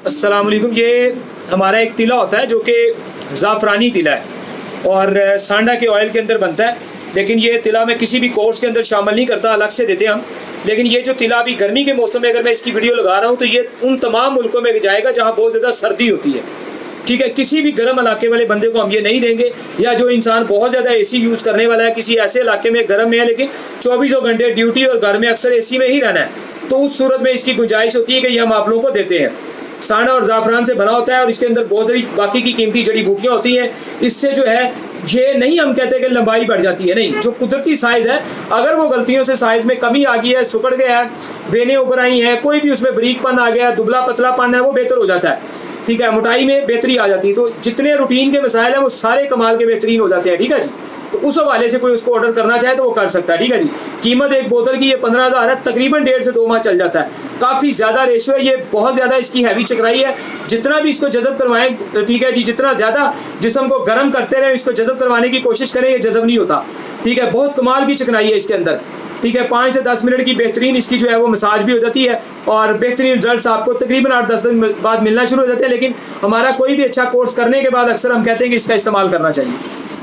अस्सलाम वालेकुम। ये हमारा एक तिला होता है जो कि ज़ाफ़रानी तिला है और सांडा के ऑयल के अंदर बनता है, लेकिन ये तिला मैं किसी भी कोर्स के अंदर शामिल नहीं करता, अलग से देते हैं हम। लेकिन ये जो तिला अभी गर्मी के मौसम में अगर मैं इसकी वीडियो लगा रहा हूँ तो ये उन तमाम मुल्कों में जाएगा जहाँ बहुत ज़्यादा सर्दी होती है। ठीक है, किसी भी गर्म इलाके वाले बंदे को हम ये नहीं देंगे, या जो इंसान बहुत ज़्यादा एसी यूज़ करने वाला है, किसी ऐसे इलाके में गर्म में है लेकिन 24 घंटे ड्यूटी और घर में अक्सर एसी में ही रहना है, तो उस सूरत में इसकी गुंजाइश होती है कि ये हम आप लोगों को देते हैं। सांडा और ज़ाफ़रान से बना होता है और इसके अंदर बहुत सारी बाकी की कीमती जड़ी बूटियाँ होती हैं। इससे जो है ये नहीं हम कहते कि लंबाई बढ़ जाती है, नहीं, जो कुदरती साइज़ है, अगर वो गलतियों से साइज़ में कमी आ गई है, सुकड़ गया है, वेनें ऊपर आई हैं, कोई भी उसमें बारीकपन आ गया, दुबला पतलापन है, वो बेहतर हो जाता है। ठीक है, मोटाई में बेहतरी आ जाती है। तो जितने रूटीन के मसाइल हैं वो सारे कमाल के बेहतरीन हो जाते हैं। ठीक है जी, तो उस हवाले से कोई उसको ऑर्डर करना चाहे तो वो कर सकता है। ठीक है जी, कीमत एक बोतल की ये 15,000 है, तकरीबन 1.5 से 2 माह चल जाता है। काफ़ी ज़्यादा रेशो है, ये बहुत ज़्यादा इसकी हैवी चिकनाई है। जितना भी इसको जज़ब करवाएं, ठीक है जी, जितना ज़्यादा जिस्म को गर्म करते रहें, इसको जज़ब करवाने की कोशिश करें, ये जज़ब नहीं होता। ठीक है, बहुत कमाल की चिकनाई है इसके अंदर। ठीक है, 5 से 10 मिनट की बेहतरीन इसकी जो है वो मसाज भी हो जाती है और बेहतरीन रिजल्ट्स आपको तकरीबन 8-10 दिन बाद मिलना शुरू हो जाते हैं। लेकिन हमारा कोई भी अच्छा कोर्स करने के बाद अक्सर हम कहते हैं कि इसका इस्तेमाल करना चाहिए।